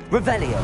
Revelio.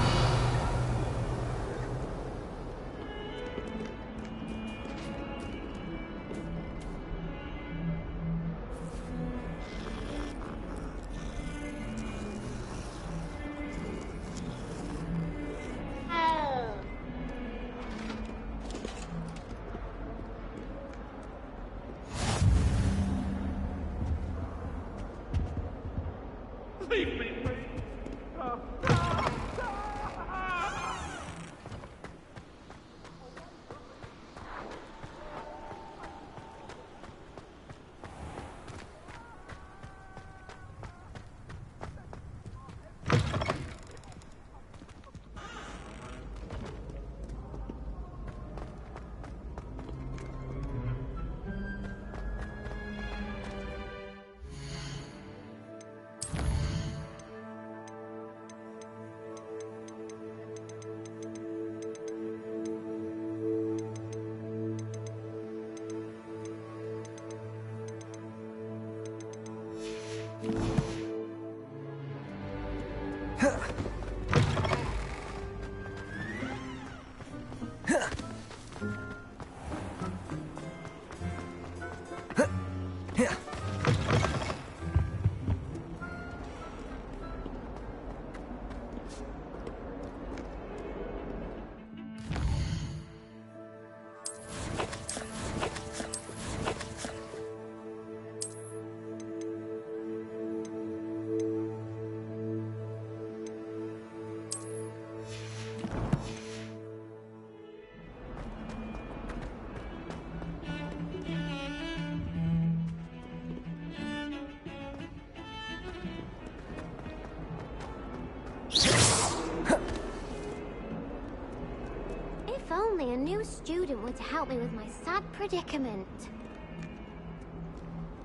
If only a new student were to help me with my sad predicament.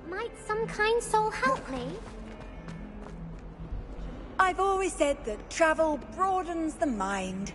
Might some kind soul help me? I've always said that travel broadens the mind.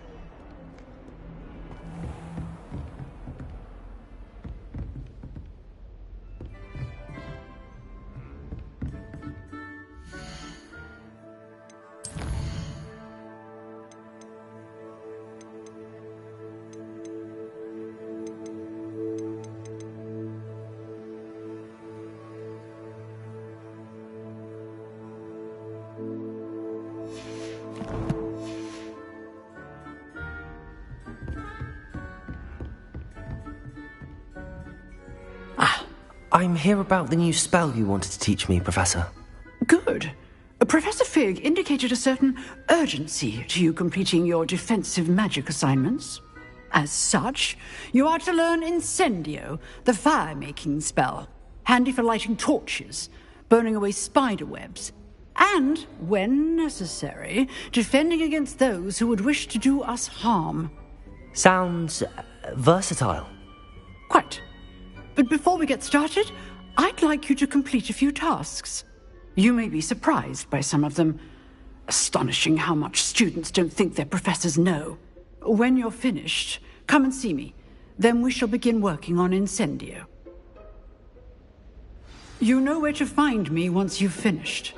I'm here about the new spell you wanted to teach me, Professor. Good. Professor Fig indicated a certain urgency to you completing your defensive magic assignments. As such, you are to learn Incendio, the fire-making spell, handy for lighting torches, burning away spider webs, and, when necessary, defending against those who would wish to do us harm. Sounds versatile. Quite. But before we get started, I'd like you to complete a few tasks. You may be surprised by some of them. Astonishing how much students don't think their professors know. When you're finished, come and see me. Then we shall begin working on Incendio. You know where to find me once you've finished.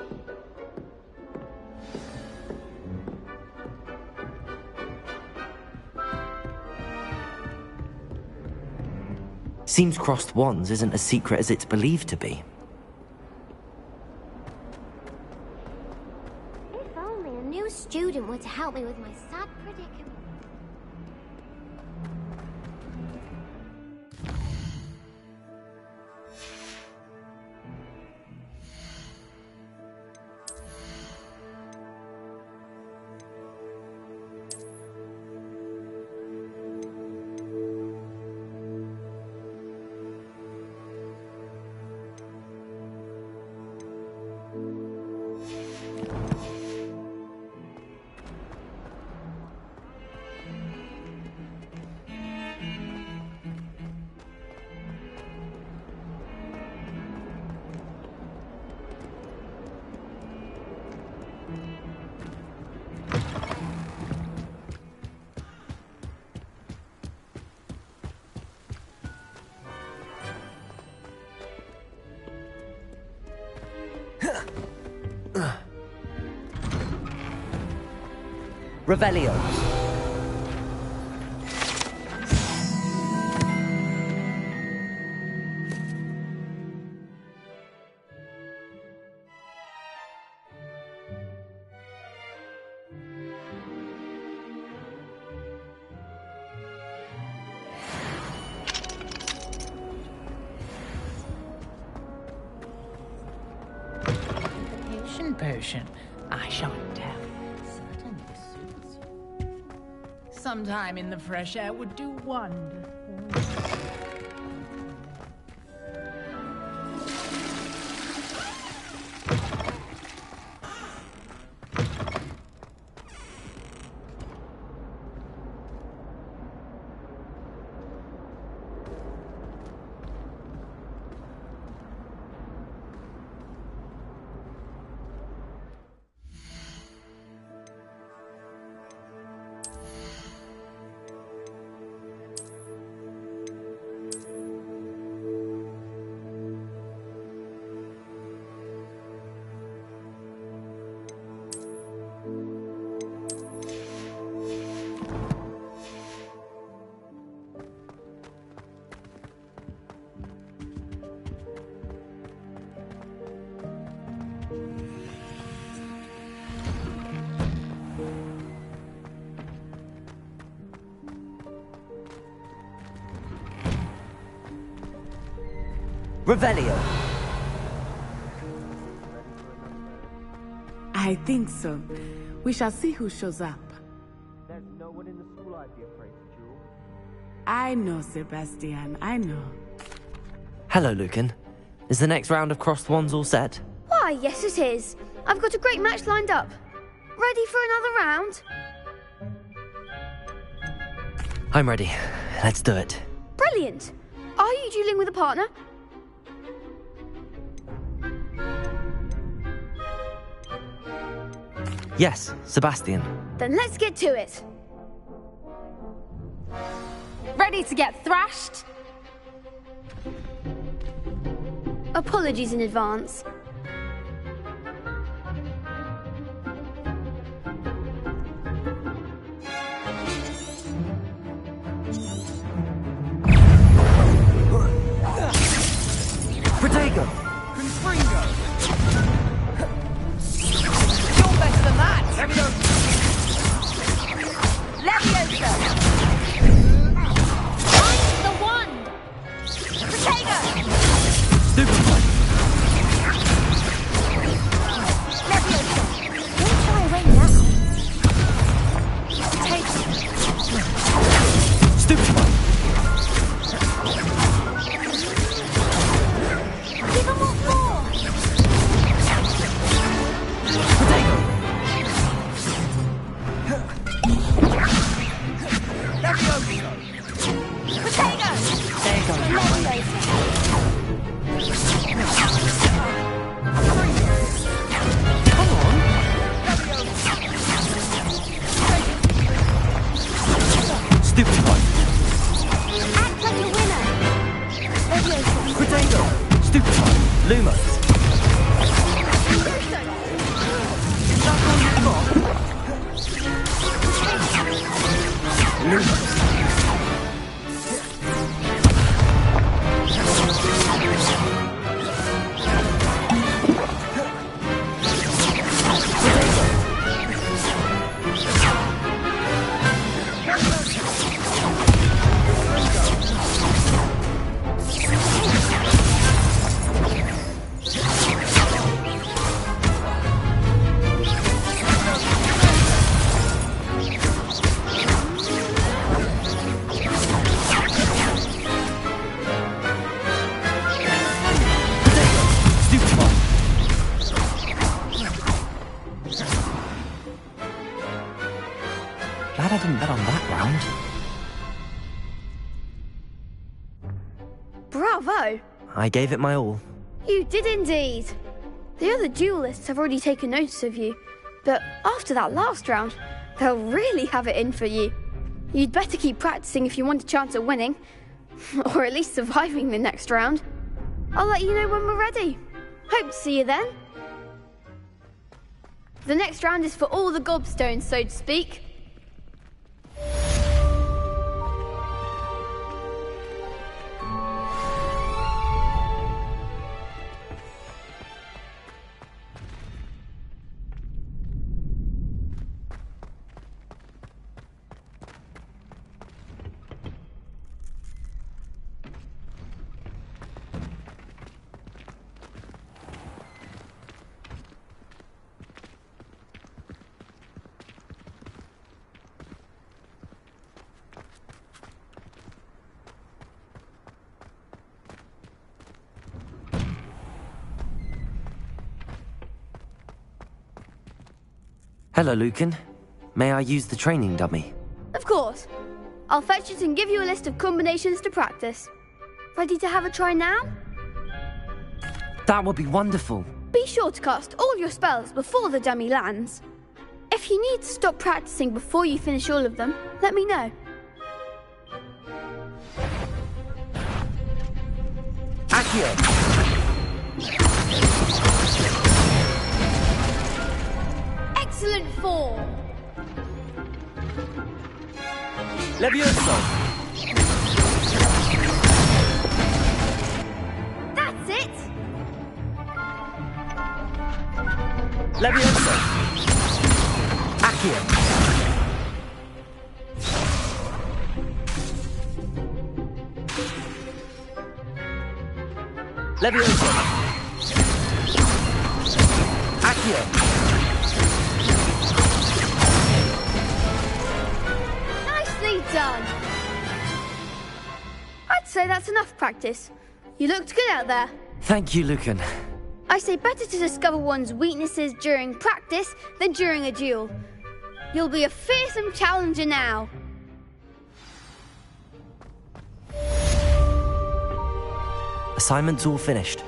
Seems crossed wands isn't as secret as it's believed to be. If only a new student were to help me with my sad predicament. Revelio. Potion. I shan't tell. Certainly suits you. Some time in the fresh air would do wonders. Revelio. I think so. We shall see who shows up. There's no one in the school I'd be afraid of, Jewel. I know, Sebastian, I know. Hello, Lucan. Is the next round of Crossed Wands all set? Why, yes it is. I've got a great match lined up. Ready for another round? I'm ready. Let's do it. Brilliant. Are you dueling with a partner? Yes, Sebastian. Then let's get to it. Ready to get thrashed? Apologies in advance. Protego! Confringo! You're better than that! Leviosa! I'm the one! Protego! Super! Leviosa! Don't shy away now. Stupefy! Give him what for! Protego! Protego! Leviosa! Come on! Stupefy! Act like a winner. Leviosa. Protego! Stupefy! Lumos! Is that all you've got? Lumos! Glad I didn't bet on that round. Bravo. I gave it my all. You did indeed. The other duelists have already taken notice of you, but after that last round, they'll really have it in for you. You'd better keep practicing if you want a chance at winning, or at least surviving the next round. I'll let you know when we're ready. Hope to see you then. The next round is for all the gobstones, so to speak. Hello, Lucan. May I use the training dummy? Of course. I'll fetch it and give you a list of combinations to practice. Ready to have a try now? That would be wonderful. Be sure to cast all your spells before the dummy lands. If you need to stop practicing before you finish all of them, let me know. Accio! Excellent form! Levioso! That's it! Levioso! Accio! Levioso! Accio! Nicely done! I'd say that's enough practice. You looked good out there. Thank you, Lucan. I say better to discover one's weaknesses during practice than during a duel. You'll be a fearsome challenger now. Assignment's all finished.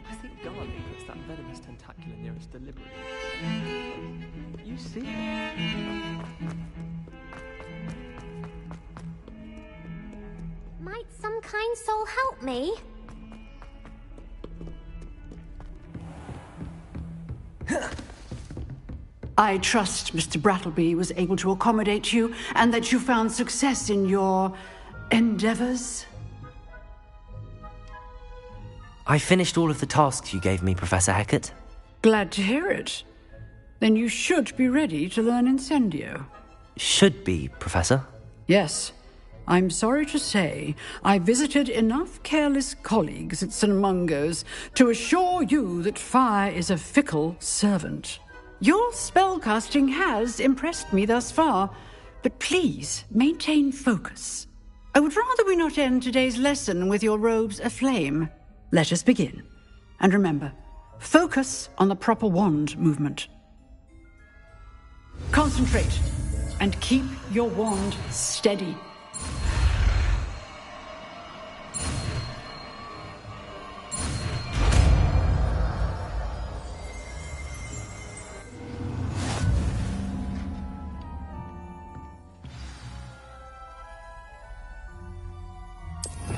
I think Garlic puts that venomous tentacular nearest deliberately. You see? Might some kind soul help me? I trust Mr. Brattleby was able to accommodate you and that you found success in your endeavors. I finished all of the tasks you gave me, Professor Hecat. Glad to hear it. Then you should be ready to learn Incendio. Should be, Professor. Yes. I'm sorry to say I visited enough careless colleagues at St. Mungo's to assure you that fire is a fickle servant. Your spellcasting has impressed me thus far, but please maintain focus. I would rather we not end today's lesson with your robes aflame. Let us begin. And remember, focus on the proper wand movement. Concentrate and keep your wand steady.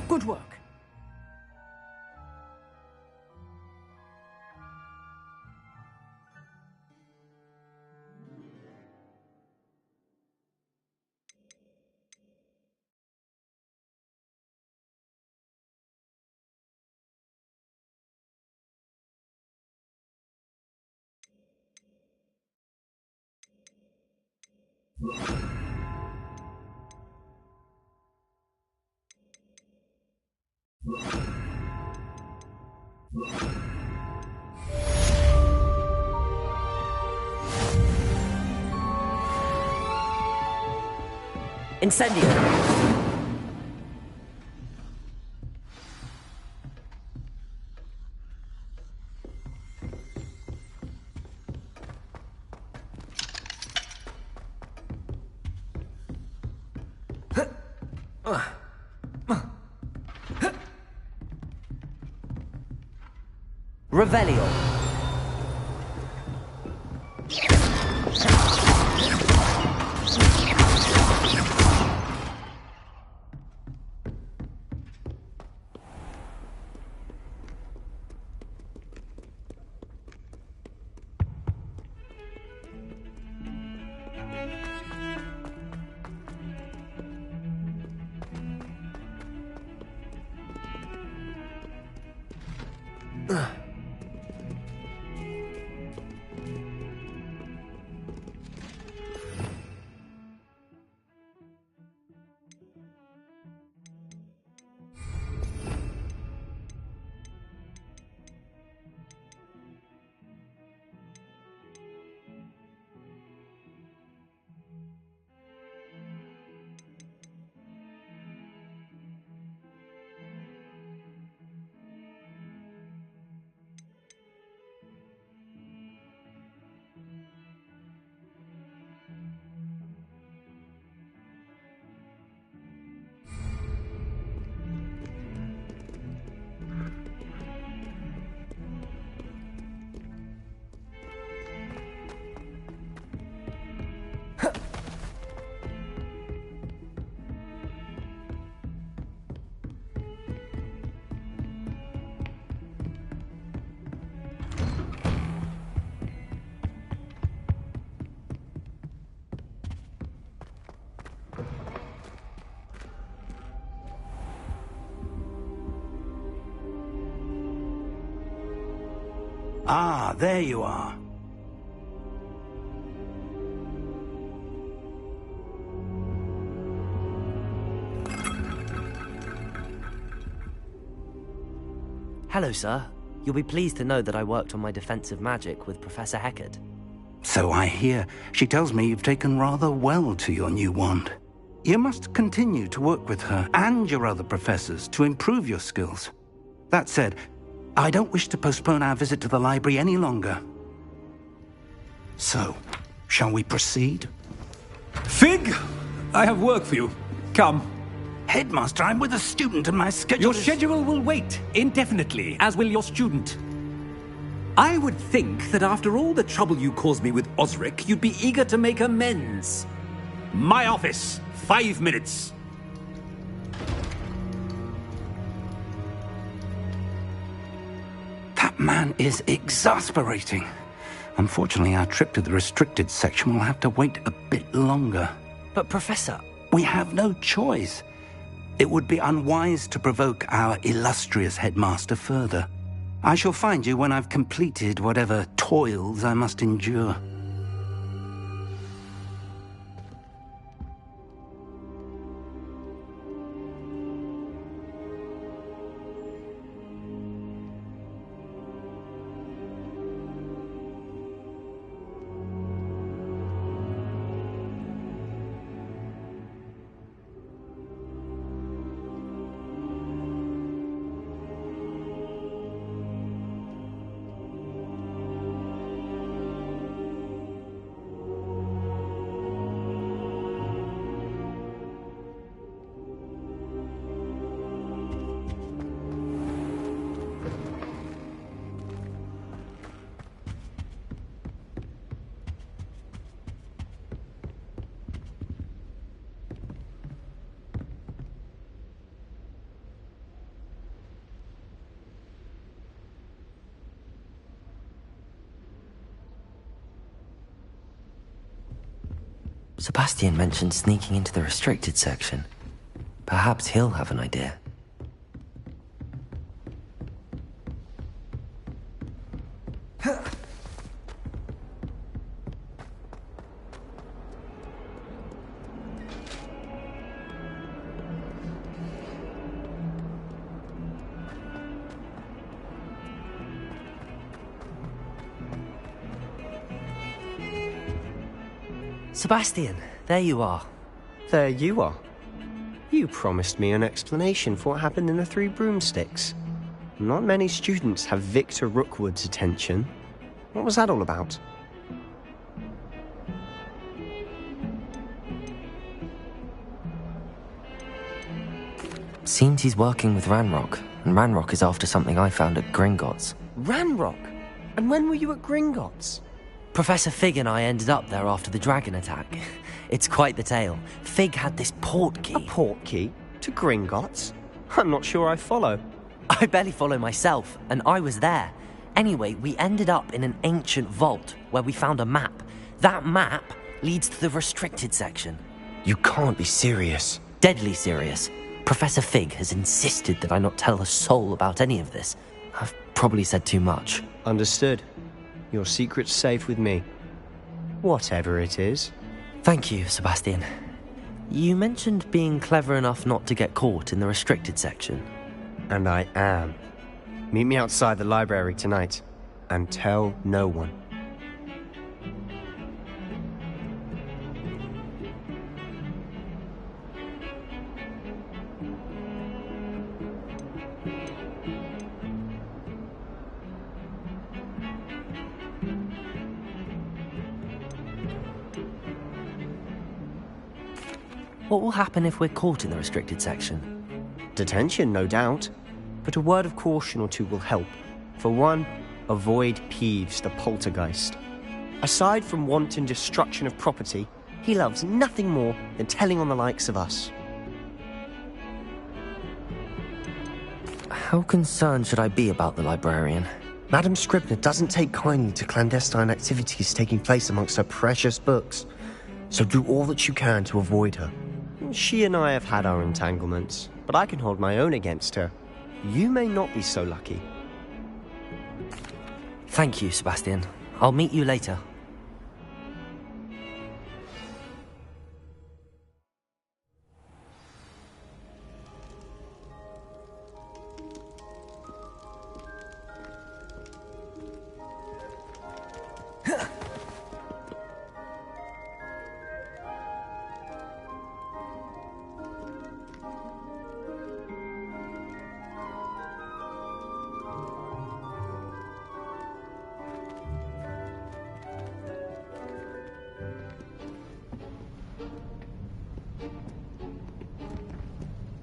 Good work. Incendio! Revelio. Ah, there you are. Hello, sir. You'll be pleased to know that I worked on my defensive magic with Professor Heckard. So I hear. She tells me you've taken rather well to your new wand. You must continue to work with her and your other professors to improve your skills. That said, I don't wish to postpone our visit to the library any longer. So, shall we proceed? Fig! I have work for you. Come. Headmaster, I'm with a student and my schedule Your schedule will wait indefinitely, as will your student. I would think that after all the trouble you caused me with Osric, you'd be eager to make amends. My office, 5 minutes. That man is exasperating. Unfortunately, our trip to the restricted section will have to wait a bit longer. But, Professor... We have no choice. It would be unwise to provoke our illustrious headmaster further. I shall find you when I've completed whatever toils I must endure. Sebastian mentioned sneaking into the restricted section. Perhaps he'll have an idea. Sebastian, there you are. There you are. You promised me an explanation for what happened in the Three Broomsticks. Not many students have Victor Rookwood's attention. What was that all about? Seems he's working with Ranrock, and Ranrock is after something I found at Gringotts. Ranrock? And when were you at Gringotts? Professor Fig and I ended up there after the dragon attack. It's quite the tale. Fig had this port key. A port key? To Gringotts? I'm not sure I follow. I barely follow myself, and I was there. Anyway, we ended up in an ancient vault where we found a map. That map leads to the restricted section. You can't be serious. Deadly serious. Professor Fig has insisted that I not tell a soul about any of this. I've probably said too much. Understood. Your secret's safe with me. Whatever it is. Thank you, Sebastian. You mentioned being clever enough not to get caught in the restricted section. And I am. Meet me outside the library tonight, and tell no one. What will happen if we're caught in the restricted section? Detention, no doubt. But a word of caution or two will help. For one, avoid Peeves, the poltergeist. Aside from wanton destruction of property, he loves nothing more than telling on the likes of us. How concerned should I be about the librarian? Madam Scribner doesn't take kindly to clandestine activities taking place amongst her precious books. So do all that you can to avoid her. She and I have had our entanglements, but I can hold my own against her. You may not be so lucky. Thank you, Sebastian. I'll meet you later.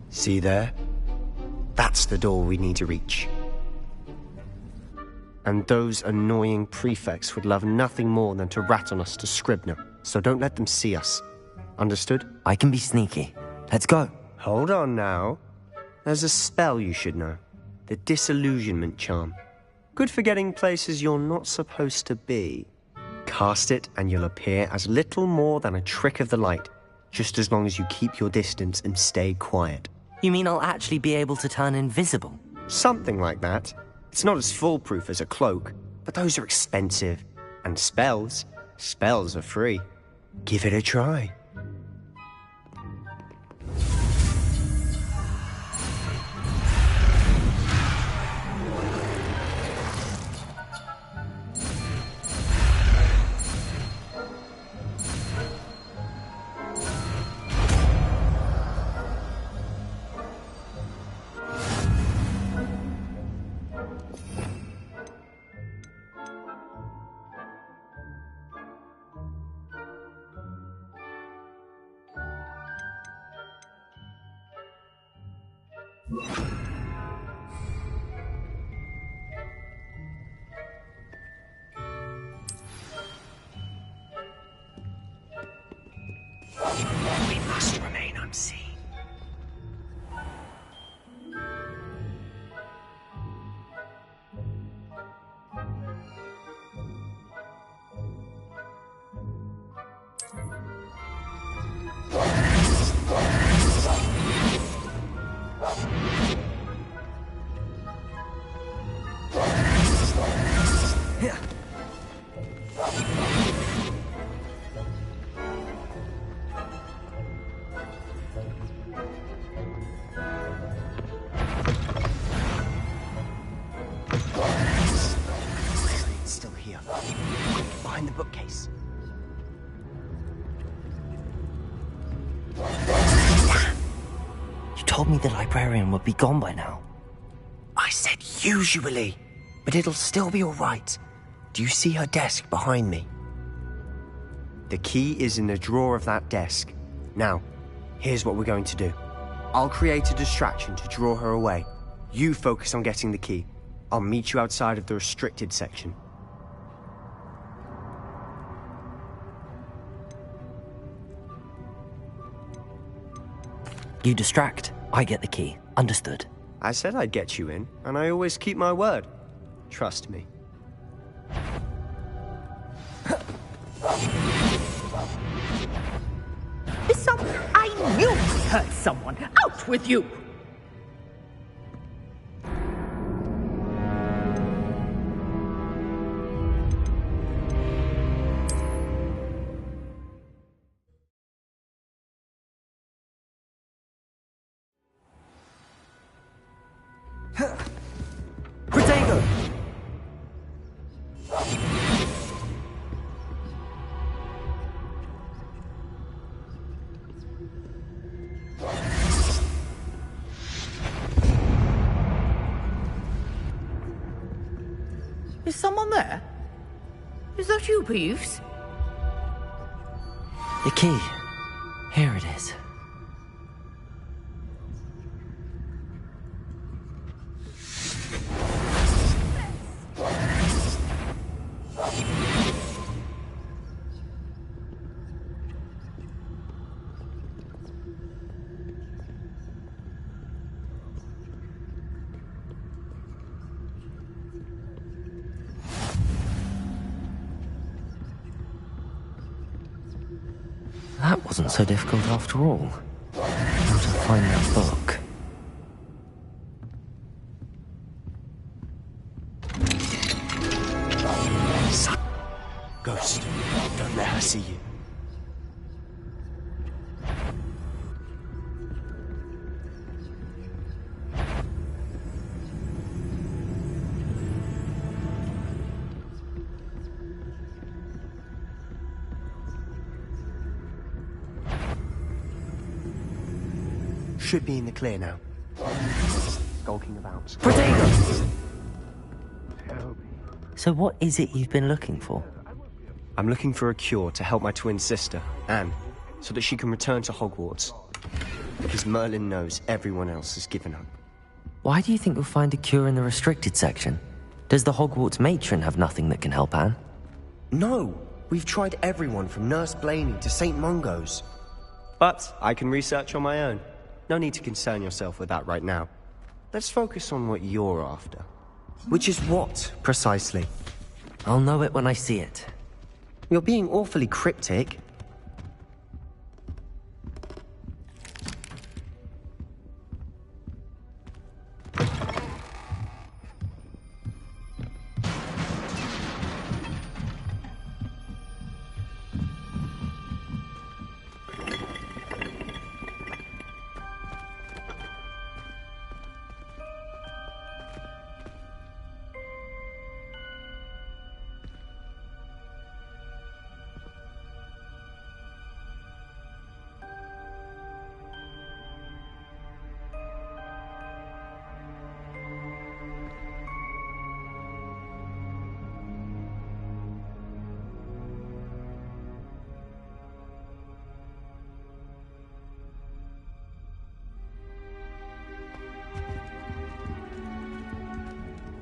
See there? That's the door we need to reach. And those annoying prefects would love nothing more than to rat on us to Scribner, so don't let them see us. Understood? I can be sneaky. Let's go. Hold on now. There's a spell you should know. The Disillusionment Charm. Good for getting places you're not supposed to be. Cast it and you'll appear as little more than a trick of the light, just as long as you keep your distance and stay quiet. You mean I'll actually be able to turn invisible? Something like that. It's not as foolproof as a cloak, but those are expensive. And spells are free. Give it a try. We must remain unseen. Behind the bookcase. told me the librarian would be gone by now. I said usually, but it'll still be all right. Do you see her desk behind me? The key is in the drawer of that desk. Now, here's what we're going to do. I'll create a distraction to draw her away. You focus on getting the key. I'll meet you outside of the restricted section. You distract, I get the key. Understood. I said I'd get you in, and I always keep my word. Trust me. I knew we hurt someone. Out with you! Protego! Is someone there? Is that you, Peeves? The key. Here it is. That wasn't so difficult after all. How to find that book? Ghost, don't let her see you. Should be in the clear now. Skulking about. Protego! So what is it you've been looking for? I'm looking for a cure to help my twin sister, Anne, so that she can return to Hogwarts. Because Merlin knows everyone else has given up. Why do you think you'll find a cure in the restricted section? Does the Hogwarts matron have nothing that can help Anne? No! We've tried everyone from Nurse Blaney to St. Mungo's. But I can research on my own. No need to concern yourself with that right now. Let's focus on what you're after. Which is what, precisely? I'll know it when I see it. You're being awfully cryptic.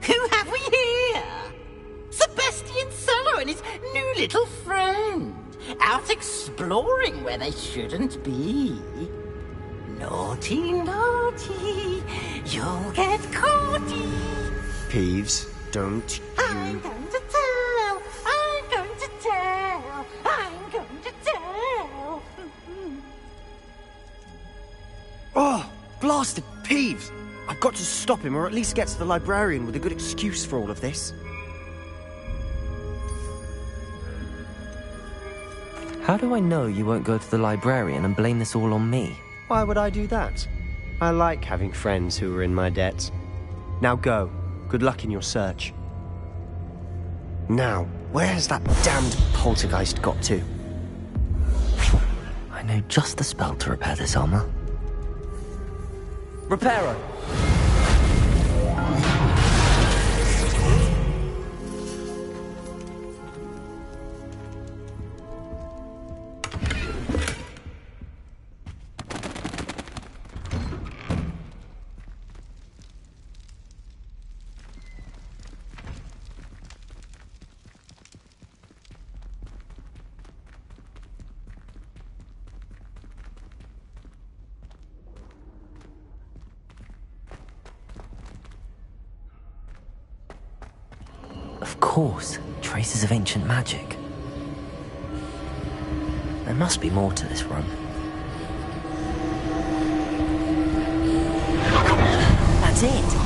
Who have we here? Sebastian Sallow and his new little friend. Out exploring where they shouldn't be. Naughty, naughty. You'll get caughty. Peeves, don't you... I'm going to tell. I'm going to tell. I'm going to tell. Oh, blasted Peeves! I've got to stop him, or at least get to the librarian with a good excuse for all of this. How do I know you won't go to the librarian and blame this all on me? Why would I do that? I like having friends who are in my debt. Now go. Good luck in your search. Now, where's that damned poltergeist got to? I know just the spell to repair this armor. Reparo. Of course, traces of ancient magic. There must be more to this room. That's it!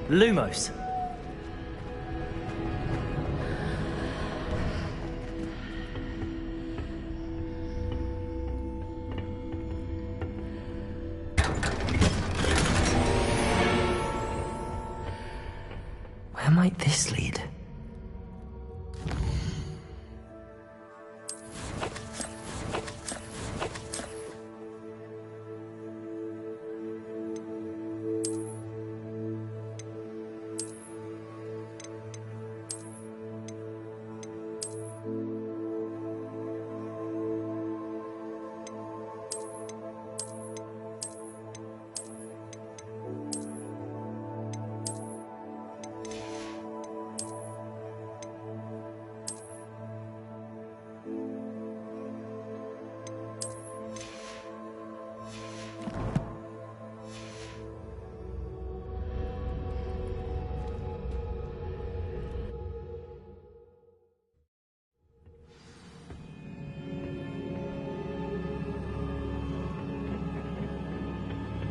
Lumos. Where might this lead?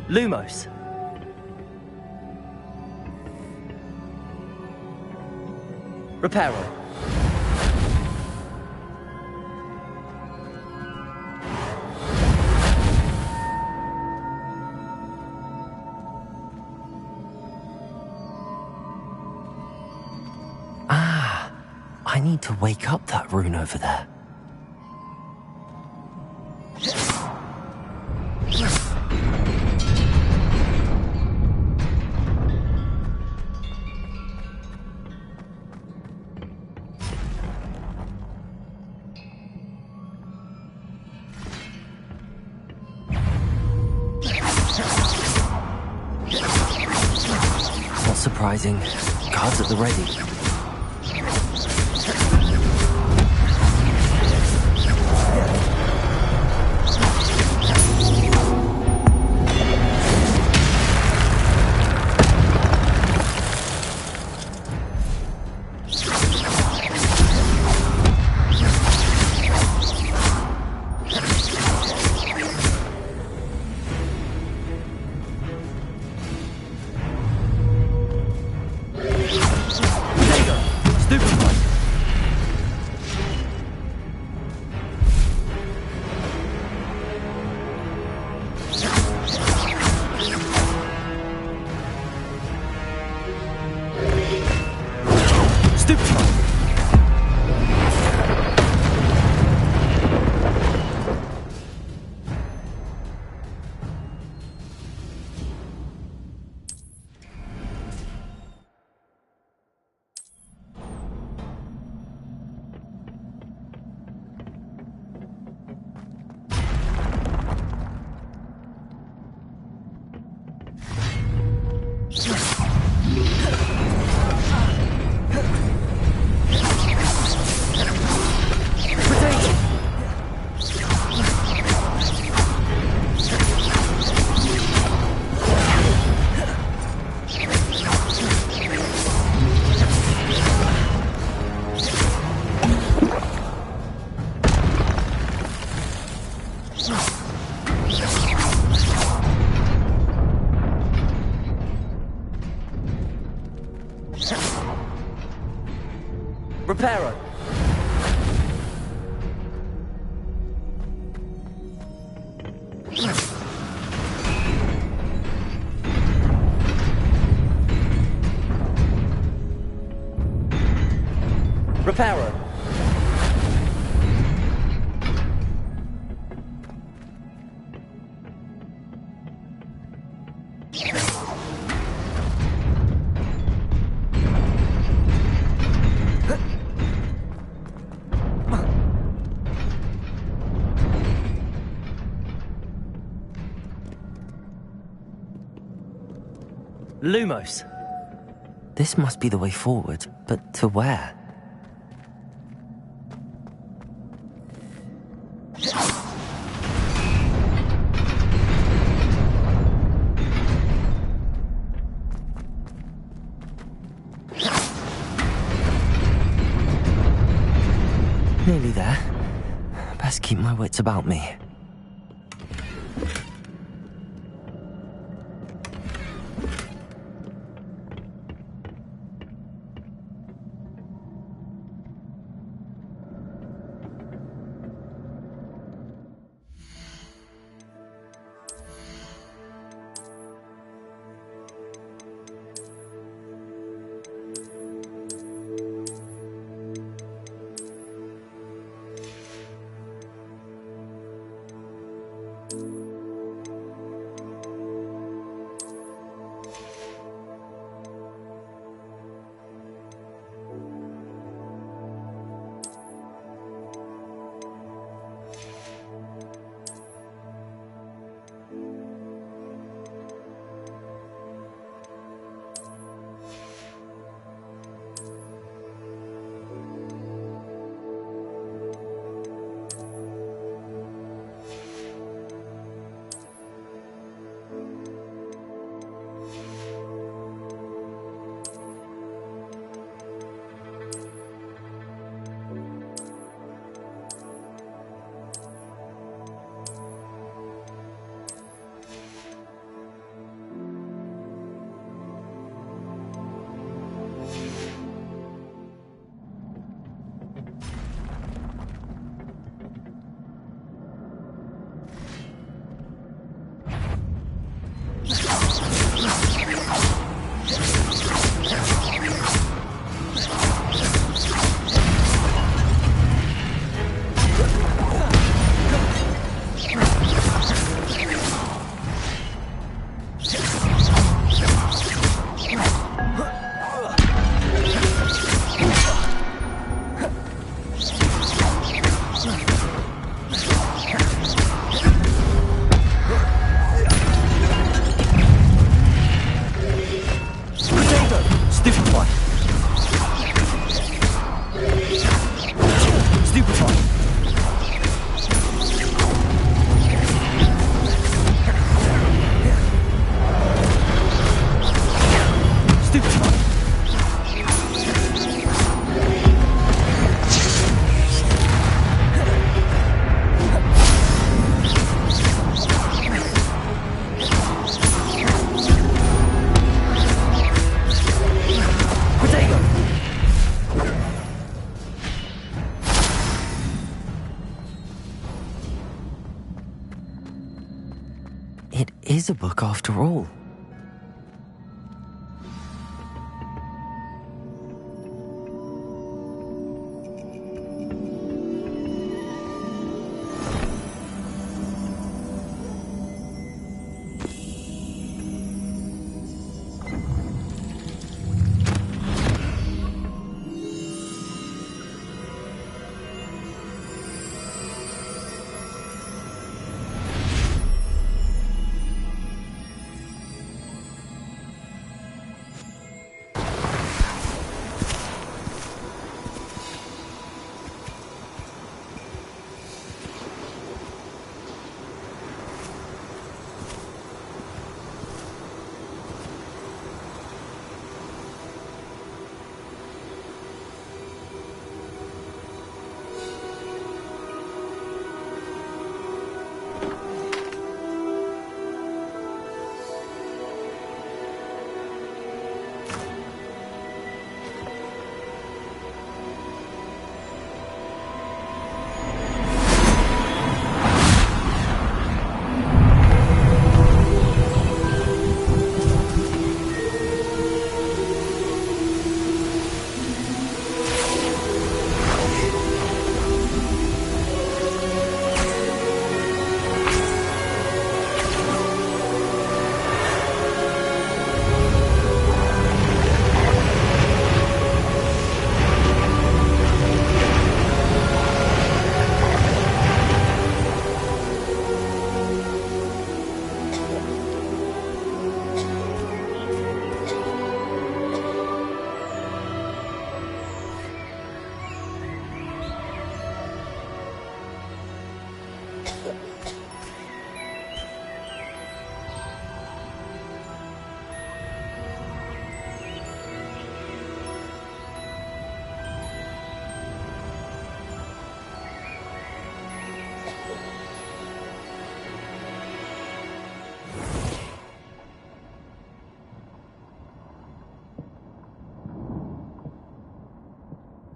Lumos. Reparo. Ah, I need to wake up that rune over there. Not surprising. Guards at the ready. Reparo. Reparo. Lumos. This must be the way forward, but to where? Nearly there. Best keep my wits about me. It is a book after all.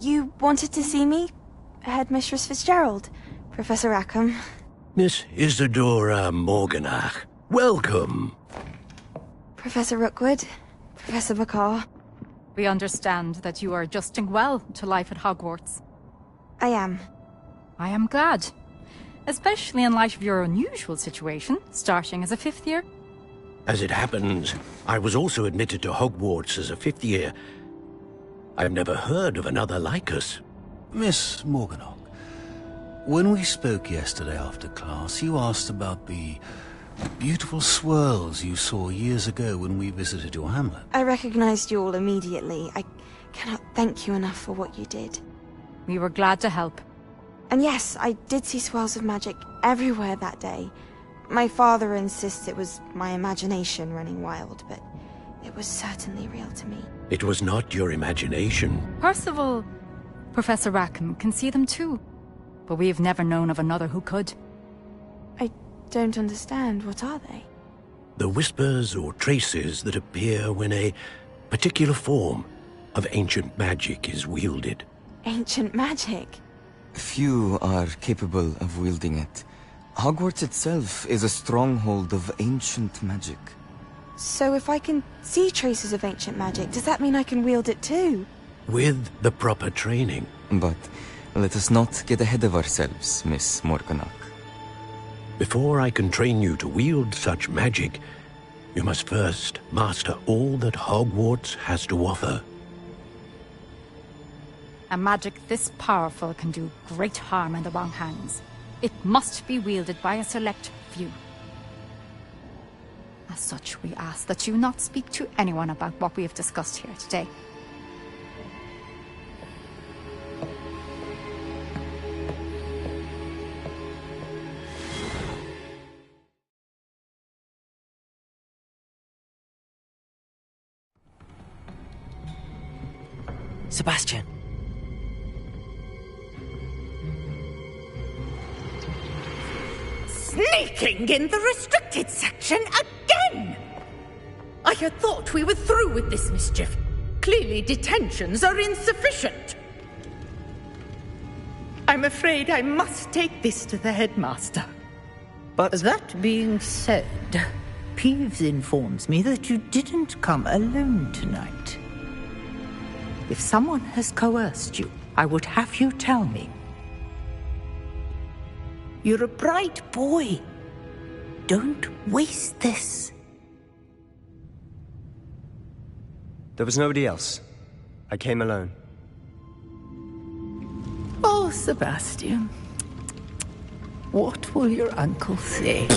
You wanted to see me? Headmistress Fitzgerald, Professor Rackham. Miss Isadora Morganach, welcome. Professor Rookwood, Professor Bakar. We understand that you are adjusting well to life at Hogwarts. I am. I am glad. Especially in light of your unusual situation, starting as a 5th year. As it happens, I was also admitted to Hogwarts as a 5th year. I've never heard of another like us. Miss Morganach, when we spoke yesterday after class, you asked about the beautiful swirls you saw years ago when we visited your hamlet. I recognized you all immediately. I cannot thank you enough for what you did. We were glad to help. And yes, I did see swirls of magic everywhere that day. My father insists it was my imagination running wild, but it was certainly real to me. It was not your imagination. Percival, Professor Rackham can see them too. But we have never known of another who could. I don't understand. What are they? The whispers or traces that appear when a particular form of ancient magic is wielded. Ancient magic? Few are capable of wielding it. Hogwarts itself is a stronghold of ancient magic. So if I can see traces of ancient magic, does that mean I can wield it too? With the proper training. But let us not get ahead of ourselves, Miss Morganach. Before I can train you to wield such magic, you must first master all that Hogwarts has to offer. A magic this powerful can do great harm in the wrong hands. It must be wielded by a select few. As such, we ask that you not speak to anyone about what we have discussed here today. Sebastian. Sneaking in the restricted section again! I had thought we were through with this mischief. Clearly detentions are insufficient. I'm afraid I must take this to the headmaster. But that being said, Peeves informs me that you didn't come alone tonight. If someone has coerced you, I would have you tell me. You're a bright boy. Don't waste this. there was nobody else. I came alone. Oh, Sebastian. What will your uncle say?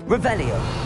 Revelio.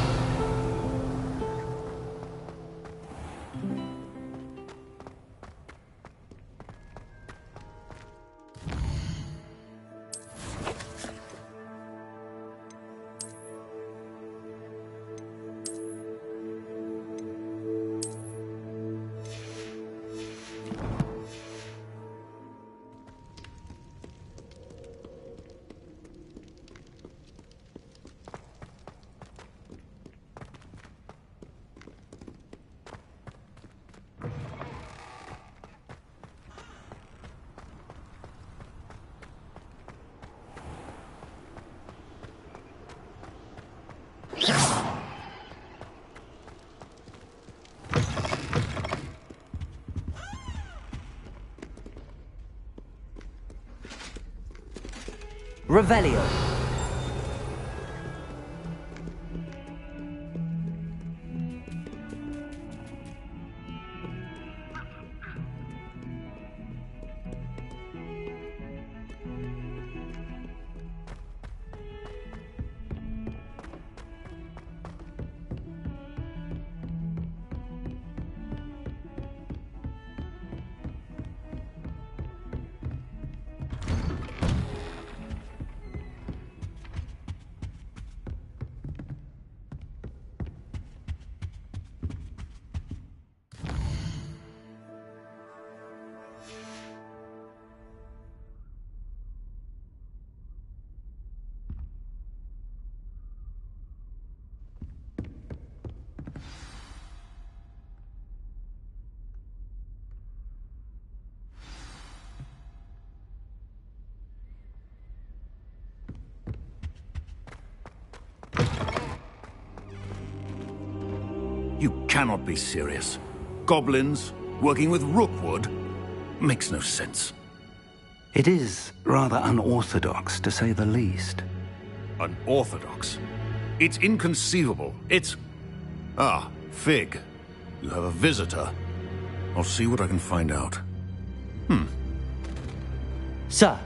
Revelio. You cannot be serious. Goblins working with Rookwood makes no sense. It is rather unorthodox, to say the least. Unorthodox? It's inconceivable. It's... Ah, Fig. You have a visitor. I'll see what I can find out. Sir,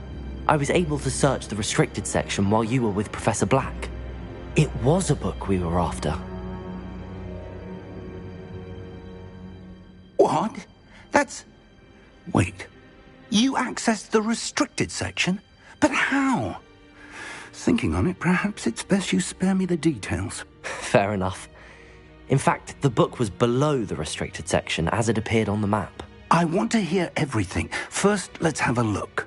I was able to search the restricted section while you were with Professor Black. It was a book we were after. What? That's... Wait. You accessed the restricted section? But how? Thinking on it, perhaps it's best you spare me the details. Fair enough. In fact, the book was below the restricted section as it appeared on the map. I want to hear everything. First, let's have a look.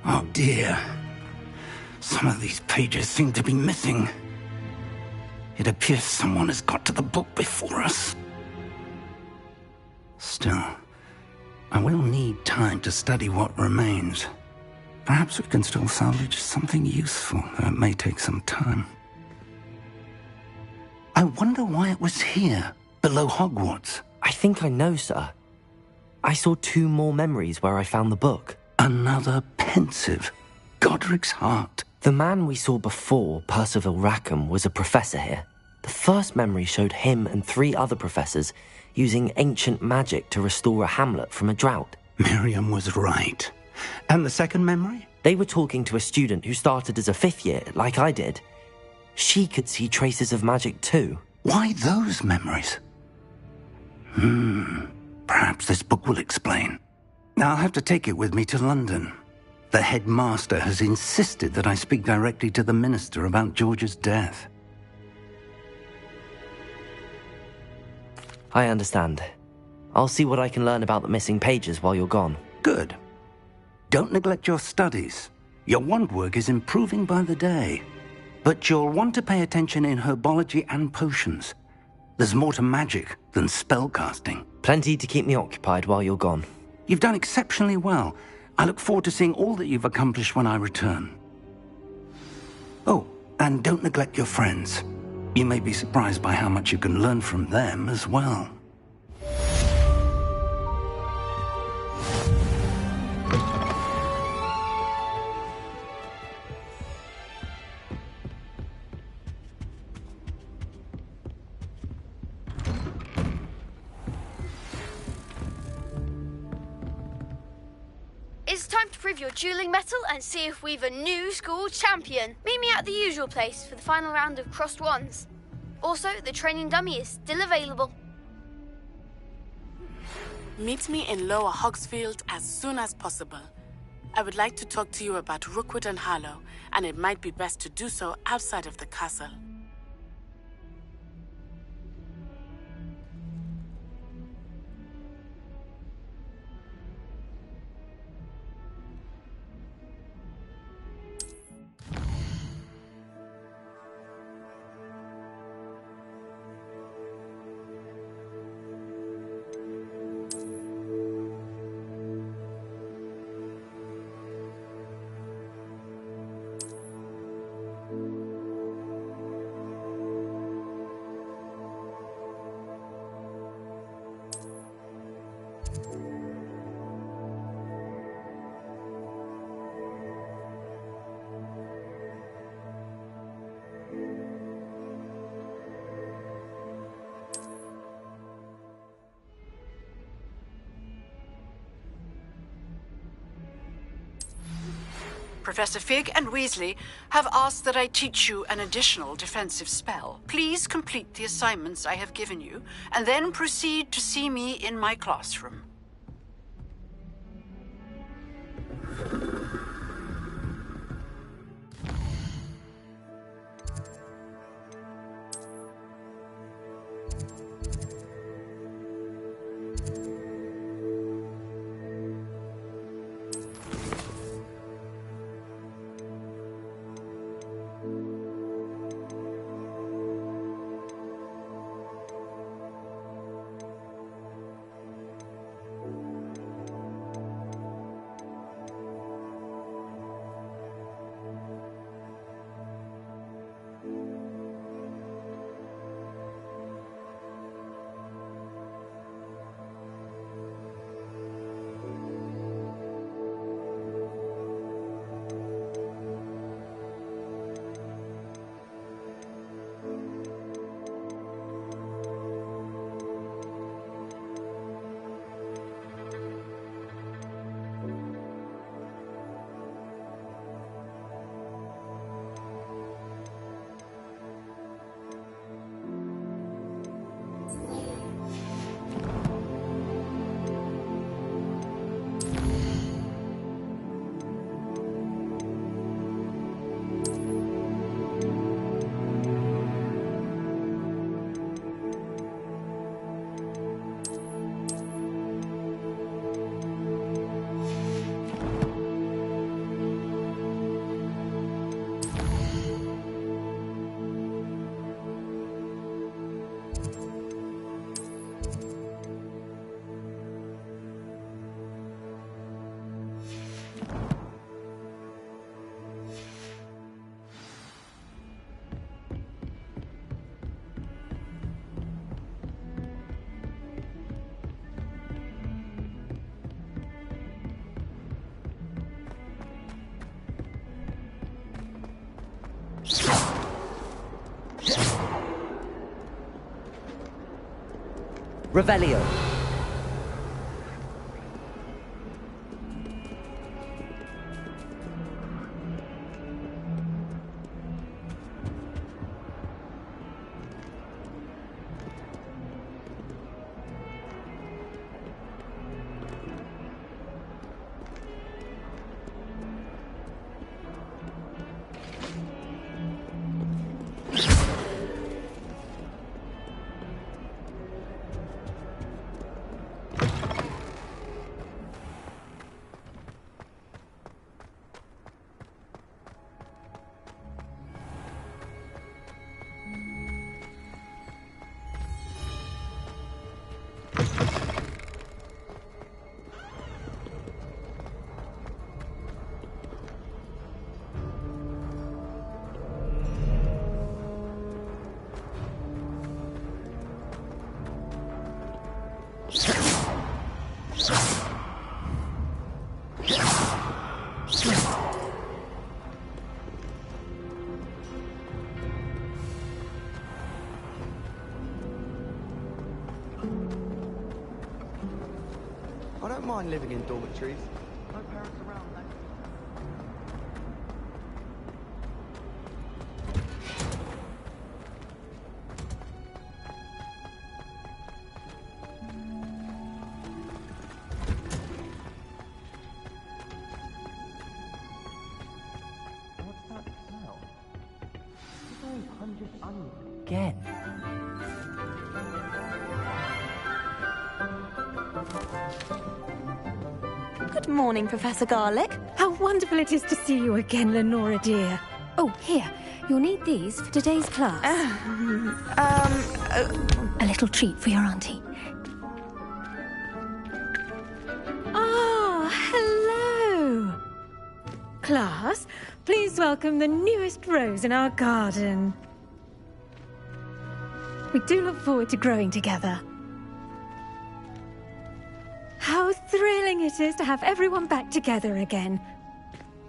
Oh dear. Some of these pages seem to be missing. It appears someone has got to the book before us. Still, I will need time to study what remains. Perhaps we can still salvage something useful, though it may take some time. I wonder why it was here, below Hogwarts. I think I know, sir. I saw 2 more memories where I found the book. Another pensive. Godric's heart. The man we saw before, Percival Rackham, was a professor here. The first memory showed him and 3 other professors using ancient magic to restore a hamlet from a drought. Miriam was right. And the second memory? They were talking to a student who started as a 5th year, like I did. She could see traces of magic too. Why those memories? Perhaps this book will explain. I'll have to take it with me to London. The headmaster has insisted that I speak directly to the minister about George's death. I understand. I'll see what I can learn about the missing pages while you're gone. Good. Don't neglect your studies. Your wand work is improving by the day. But you'll want to pay attention in herbology and potions. There's more to magic than spellcasting. Plenty to keep me occupied while you're gone. You've done exceptionally well. I look forward to seeing all that you've accomplished when I return. Oh, and don't neglect your friends. You may be surprised by how much you can learn from them as well. It's time to prove your dueling mettle and see if we've a new school champion. Meet me at the usual place for the final round of crossed wands. Also, the training dummy is still available. Meet me in Lower Hogsfield as soon as possible. I would like to talk to you about Rookwood and Harlow, and it might be best to do so outside of the castle. Professor Fig and Weasley have asked that I teach you an additional defensive spell. Please complete the assignments I have given you, and then proceed to see me in my classroom. Revelio. I don't mind living in dormitories. No parents around, mate. What's that smell? It's a pungent onion again. Good morning, Professor Garlick. How wonderful it is to see you again, Lenora dear. Oh, here. You'll need these for today's class. A little treat for your auntie. Ah, hello. Class, please welcome the newest rose in our garden. We do look forward to growing together. How thrilling it is to have everyone back together again.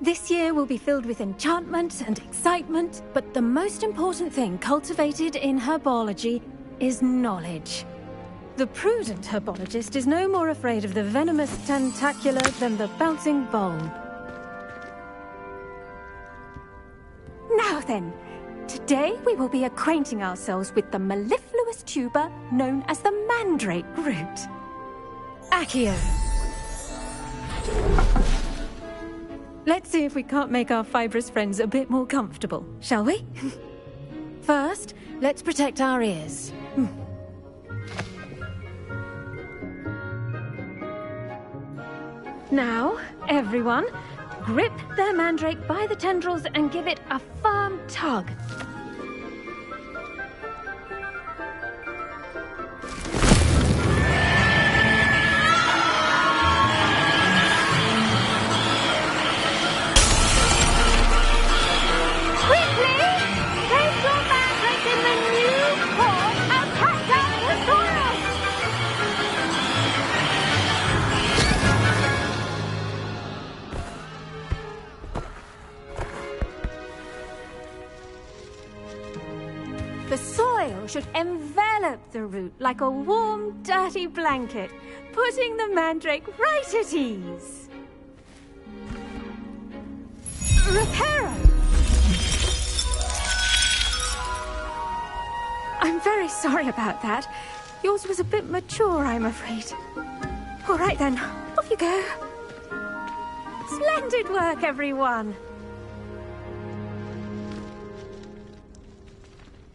This year will be filled with enchantment and excitement, but the most important thing cultivated in herbology is knowledge. The prudent herbologist is no more afraid of the venomous tentacula than the bouncing bulb. Now then, today we will be acquainting ourselves with the mellifluous tuber known as the mandrake root. Accio. Let's see if we can't make our fibrous friends a bit more comfortable, shall we? First, let's protect our ears. Now, everyone, grip their mandrake by the tendrils and give it a firm tug. The soil should envelop the root like a warm, dirty blanket, putting the mandrake right at ease. Reparo! I'm very sorry about that. Yours was a bit mature, I'm afraid. All right then, off you go. Splendid work, everyone.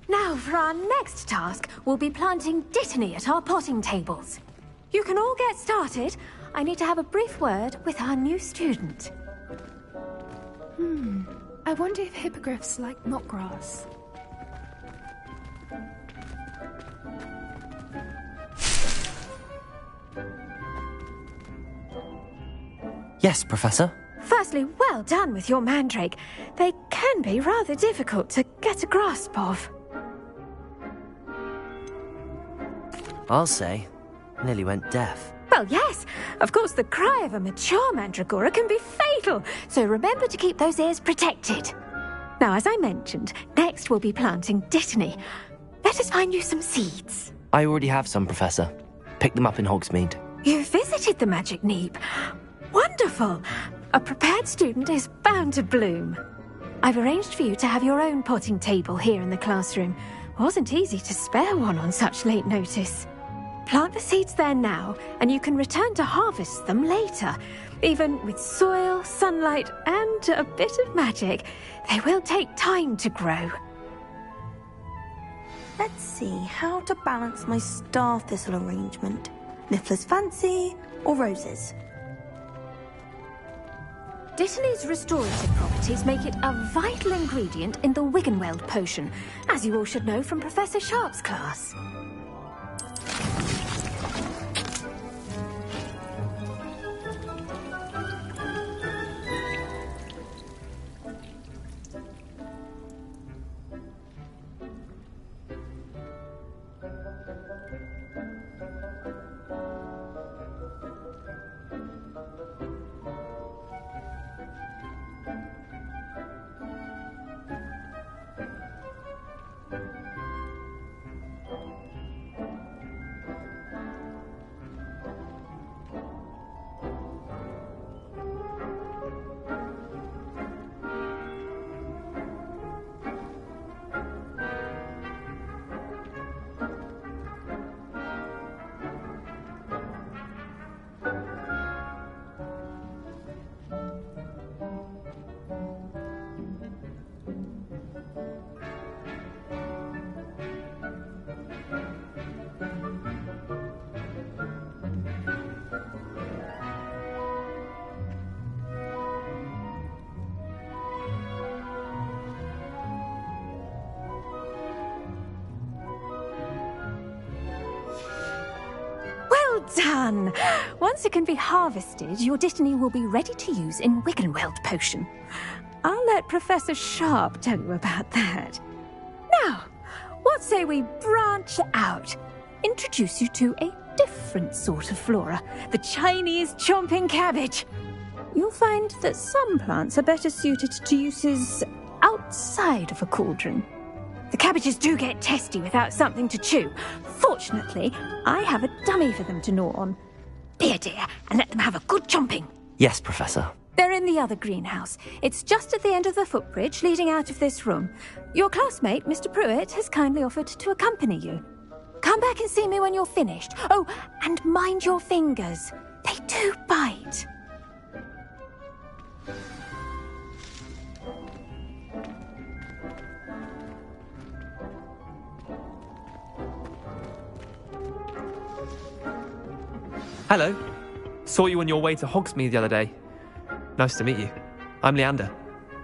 Now, for our next task, we'll be planting dittany at our potting tables. You can all get started. I need to have a brief word with our new student. I wonder if hippogriffs like knotgrass. Yes, Professor. Firstly, well done with your mandrake. They can be rather difficult to get a grasp of. I'll say, nearly went deaf. Well, yes. Of course, the cry of a mature mandragora can be fatal, so remember to keep those ears protected. Now, as I mentioned, next we'll be planting dittany. Let us find you some seeds. I already have some, Professor. Picked them up in Hogsmeade. You visited the Magic Neep. Wonderful! A prepared student is bound to bloom. I've arranged for you to have your own potting table here in the classroom. Wasn't easy to spare one on such late notice. Plant the seeds there now, and you can return to harvest them later. Even with soil, sunlight, and a bit of magic, they will take time to grow. Let's see how to balance my star thistle arrangement. Niffler's fancy or roses? Dittany's restorative properties make it a vital ingredient in the Wiggenweld potion, as you all should know from Professor Sharp's class. Done! Once it can be harvested, your Dittany will be ready to use in Wiggenweld potion. I'll let Professor Sharp tell you about that. Now, what say we branch out? Introduce you to a different sort of flora, the Chinese chomping cabbage. You'll find that some plants are better suited to uses outside of a cauldron. The cabbages do get testy without something to chew. Fortunately, I have a dummy for them to gnaw on. Be a dear and let them have a good chomping. Yes, Professor. They're in the other greenhouse. It's just at the end of the footbridge leading out of this room. Your classmate, Mr. Pruitt, has kindly offered to accompany you. Come back and see me when you're finished. Oh, and mind your fingers. They do bite. Hello. Saw you on your way to Hogsmeade the other day. Nice to meet you. I'm Leander.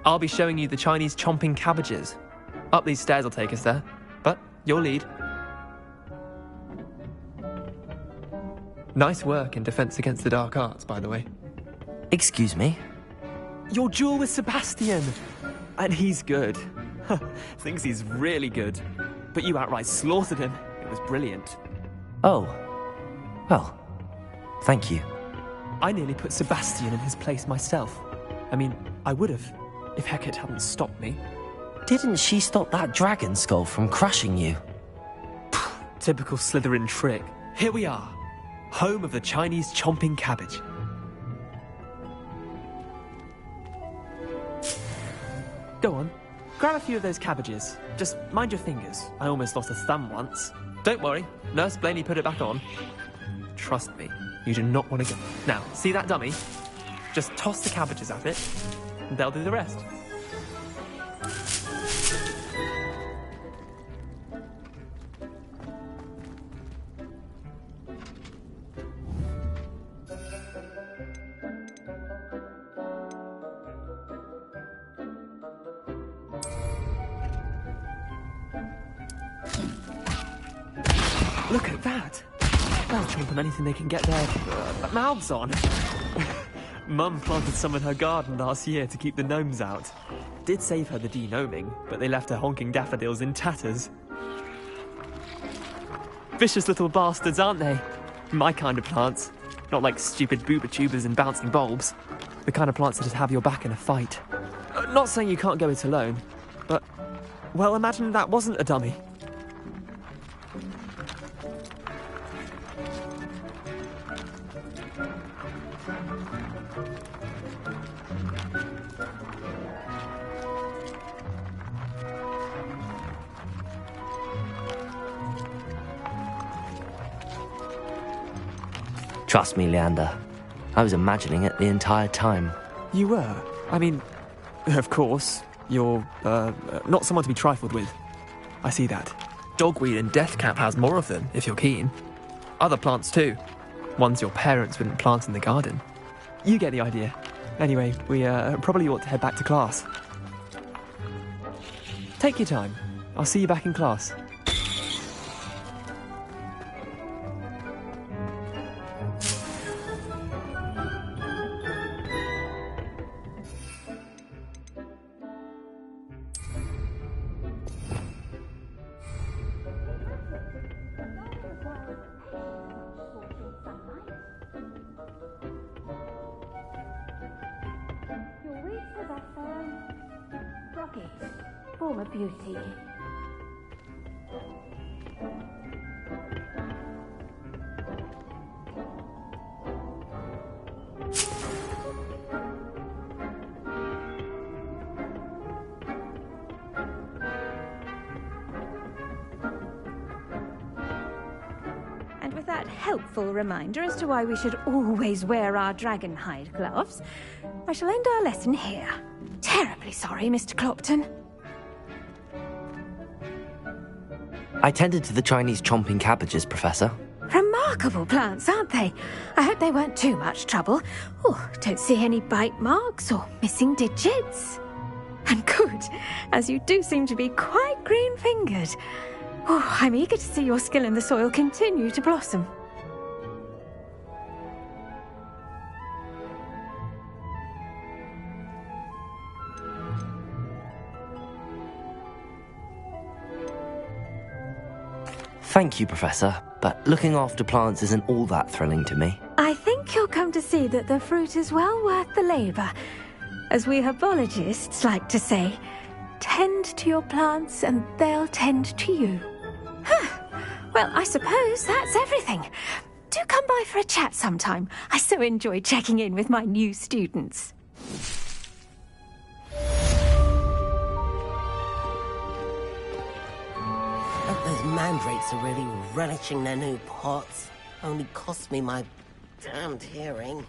I'll be showing you the Chinese chomping cabbages. Up these stairs will take us there, but your lead. Nice work in Defense Against the Dark Arts, by the way. Excuse me? Your duel with Sebastian! And he's good. Thinks he's really good. But you outright slaughtered him. It was brilliant. Oh. Well, thank you. I nearly put Sebastian in his place myself. I mean, I would have, if Hecate hadn't stopped me. Didn't she stop that dragon skull from crushing you? Typical Slytherin trick. Here we are. Home of the Chinese chomping cabbage. Go on, grab a few of those cabbages. Just mind your fingers. I almost lost a thumb once. Don't worry, Nurse Blaney put it back on. Trust me, you do not want to go. Now, see that dummy? Just toss the cabbages at it, and they'll do the rest. Look at that! They'll chomp on anything they can get their mouths on. Mum planted some in her garden last year to keep the gnomes out. Did save her the de-gnoming, but they left her honking daffodils in tatters. Vicious little bastards, aren't they? My kind of plants. Not like stupid booba tubers and bouncing bulbs. The kind of plants that just have your back in a fight. Not saying you can't go it alone, but... well, imagine that wasn't a dummy. Trust me, Leander. I was imagining it the entire time. You were? I mean, of course, you're, not someone to be trifled with. I see that. Dogweed and deathcap has more of them, if you're keen. Other plants too. Ones your parents wouldn't plant in the garden. You get the idea. Anyway, we probably ought to head back to class. Take your time. I'll see you back in class. Form of beauty. And with that helpful reminder as to why we should always wear our dragon hide gloves, I shall end our lesson here. Terribly sorry, Mr. Clopton. I tended to the Chinese chomping cabbages, Professor. Remarkable plants, aren't they? I hope they weren't too much trouble. Oh, don't see any bite marks or missing digits. And good, as you do seem to be quite green-fingered. Oh, I'm eager to see your skill in the soil continue to blossom. Thank you, Professor, but looking after plants isn't all that thrilling to me. I think you'll come to see that the fruit is well worth the labour. As we herbologists like to say, tend to your plants and they'll tend to you. Well, I suppose that's everything. Do come by for a chat sometime. I so enjoy checking in with my new students. Those mandrakes are really relishing their new pots. Only cost me my damned hearing.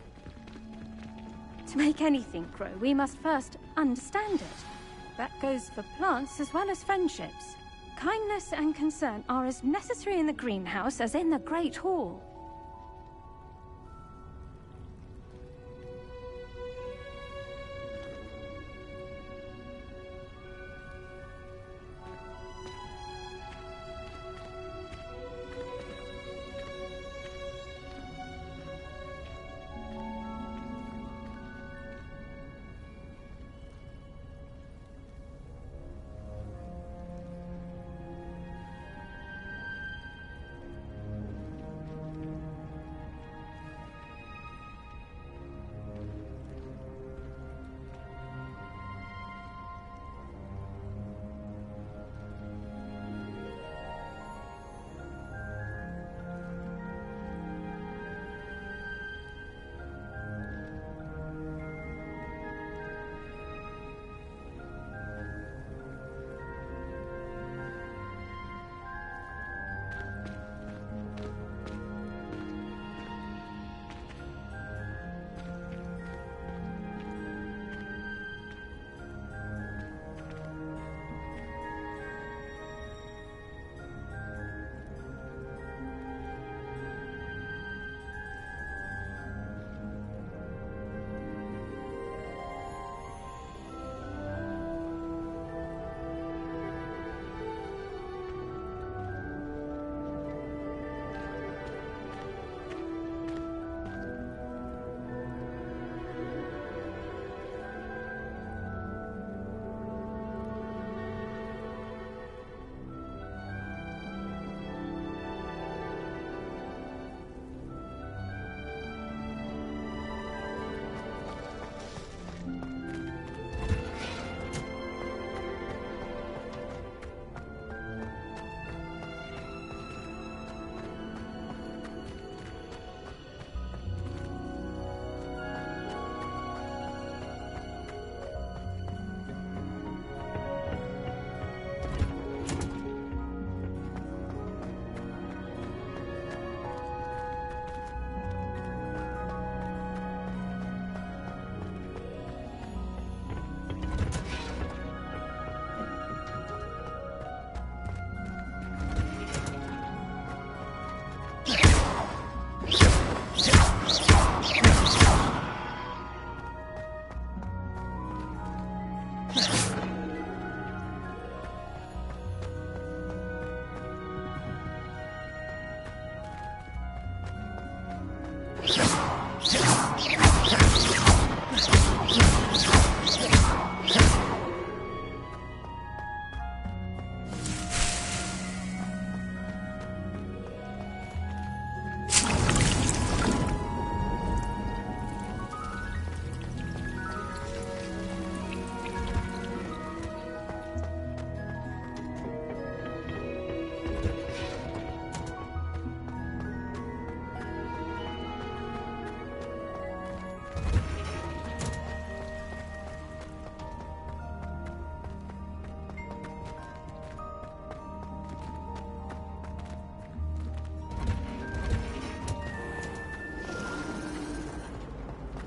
To make anything grow, we must first understand it. That goes for plants as well as friendships. Kindness and concern are as necessary in the greenhouse as in the Great Hall.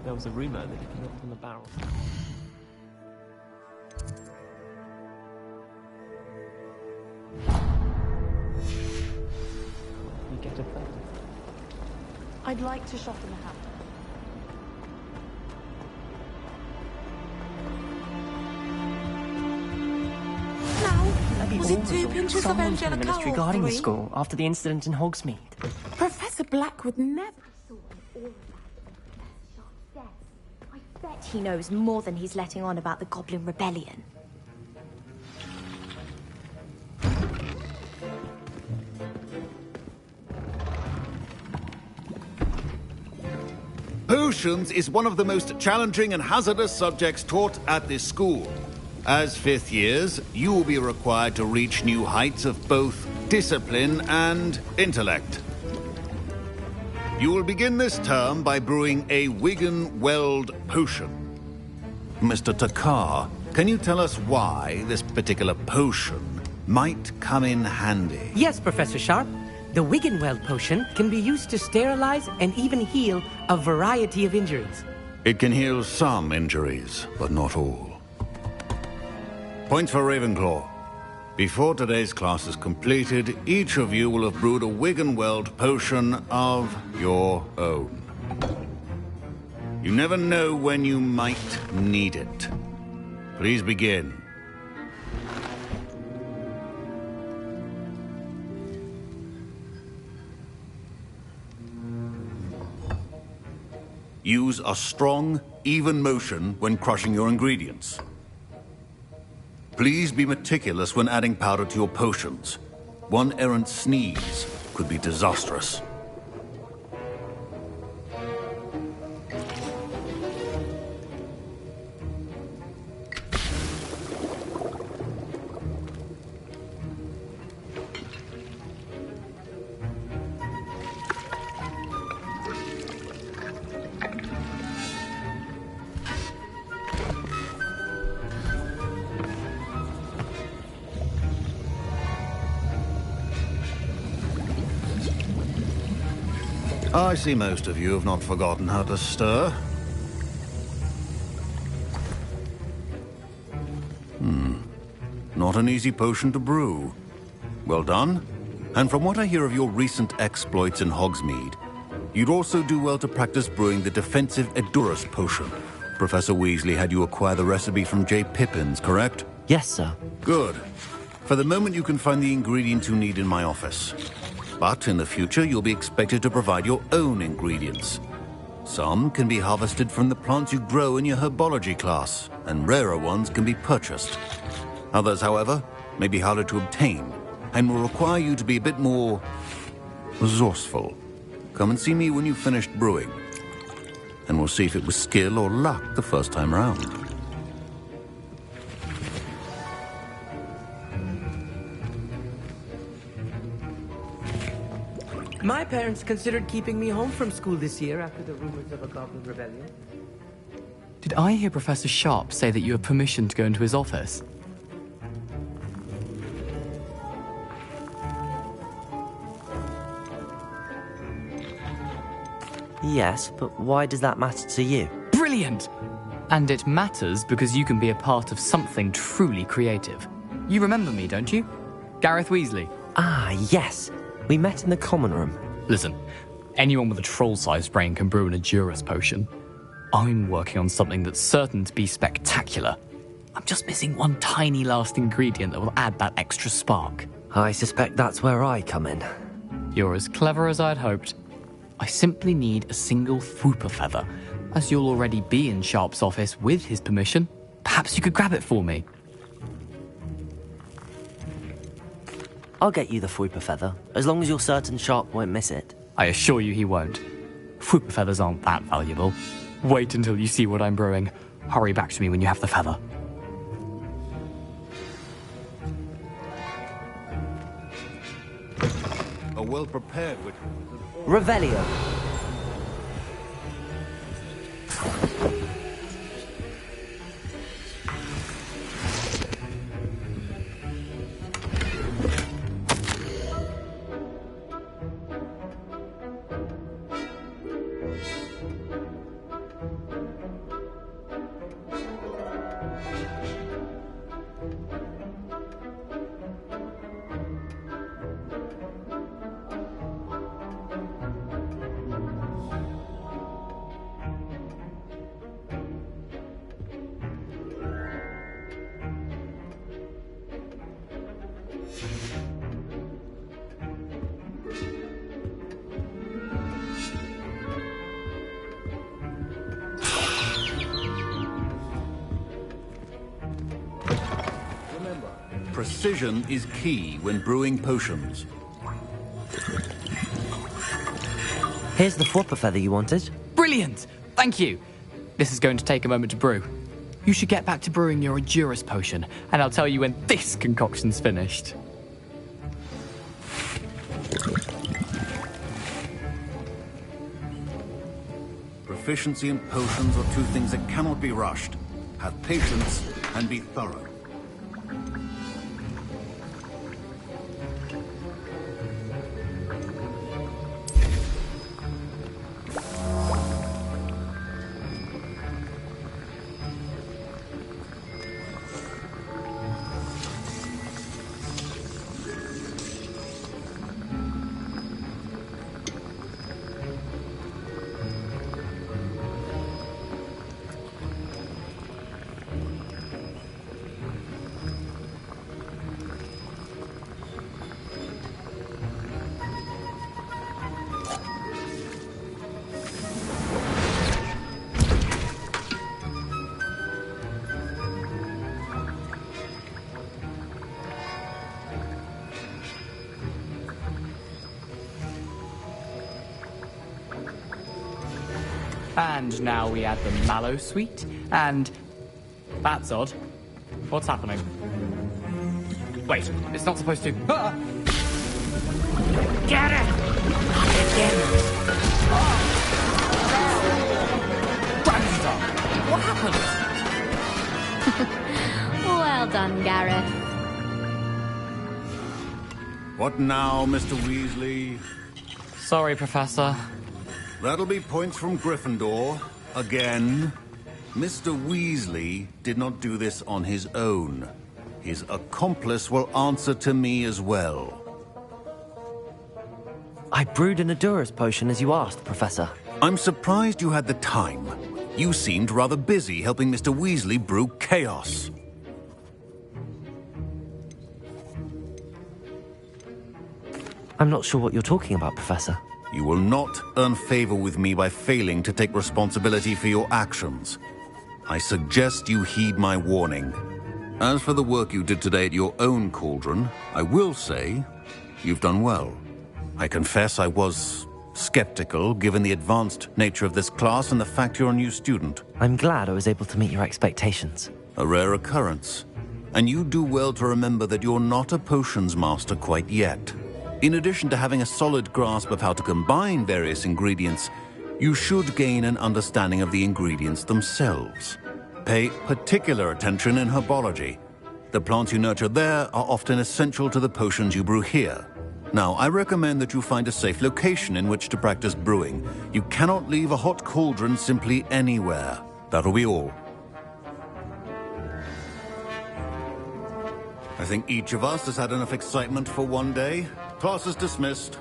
There was a rumour that he came up from the barrel. You get a photo. I'd like to shop in the house. Was it 2 pinches of Angelica ministry or guarding the 3? school after the incident in Hogsmeade. Professor Black would never. I bet he knows more than he's letting on about the Goblin Rebellion. Potions is one of the most challenging and hazardous subjects taught at this school. As 5th years, you will be required to reach new heights of both discipline and intellect. You will begin this term by brewing a Wigan-Weld potion. Mr. Takar, can you tell us why this particular potion might come in handy? Yes, Professor Sharp. The Wigan-Weld potion can be used to sterilize and even heal a variety of injuries. It can heal some injuries, but not all. Points for Ravenclaw. Before today's class is completed, each of you will have brewed a Wigan-Weld potion of your own. You never know when you might need it. Please begin. Use a strong, even motion when crushing your ingredients. Please be meticulous when adding powder to your potions. One errant sneeze could be disastrous. I see most of you have not forgotten how to stir. Not an easy potion to brew. Well done. And from what I hear of your recent exploits in Hogsmeade, you'd also do well to practice brewing the defensive Edurus potion. Professor Weasley had you acquire the recipe from J. Pippins, correct? Yes, sir. Good. For the moment, you can find the ingredients you need in my office. But in the future, you'll be expected to provide your own ingredients. Some can be harvested from the plants you grow in your herbology class, and rarer ones can be purchased. Others, however, may be harder to obtain, and will require you to be a bit more resourceful. Come and see me when you've finished brewing, and we'll see if it was skill or luck the first time round. My parents considered keeping me home from school this year after the rumors of a Goblin Rebellion. Did I hear Professor Sharp say that you have permission to go into his office? Yes, but why does that matter to you? Brilliant! And it matters because you can be a part of something truly creative. You remember me, don't you? Gareth Weasley. Ah, yes. We met in the common room. Listen, anyone with a troll-sized brain can brew an Edurus potion. I'm working on something that's certain to be spectacular. I'm just missing one tiny last ingredient that will add that extra spark. I suspect that's where I come in. You're as clever as I'd hoped. I simply need a single Fwooper feather. As you'll already be in Sharp's office with his permission, perhaps you could grab it for me. I'll get you the Fwooper feather, as long as you're certain Sharp won't miss it. I assure you he won't. Fwooper feathers aren't that valuable. Wait until you see what I'm brewing. Hurry back to me when you have the feather. A well-prepared witch. Revelio. Precision is key when brewing potions. Here's the Fwooper feather you wanted. Brilliant! Thank you. This is going to take a moment to brew. You should get back to brewing your Endurus potion, and I'll tell you when this concoction's finished. Proficiency in potions are two things that cannot be rushed. Have patience and be thorough. And now we add the mallow sweet, and... That's odd. What's happening? Wait, it's not supposed to... Ah! Get it! Dragon's What happened? Well done, Gareth. What now, Mr. Weasley? Sorry, Professor. That'll be points from Gryffindor. Again. Mr. Weasley did not do this on his own. His accomplice will answer to me as well. I brewed an Endurus potion as you asked, Professor. I'm surprised you had the time. You seemed rather busy helping Mr. Weasley brew chaos. I'm not sure what you're talking about, Professor. You will not earn favor with me by failing to take responsibility for your actions. I suggest you heed my warning. As for the work you did today at your own cauldron, I will say you've done well. I confess I was skeptical, given the advanced nature of this class and the fact you're a new student. I'm glad I was able to meet your expectations. A rare occurrence. And you do well to remember that you're not a potions master quite yet. In addition to having a solid grasp of how to combine various ingredients, you should gain an understanding of the ingredients themselves. Pay particular attention in herbology. The plants you nurture there are often essential to the potions you brew here. Now, I recommend that you find a safe location in which to practice brewing. You cannot leave a hot cauldron simply anywhere. That'll be all. I think each of us has had enough excitement for one day. Class is dismissed.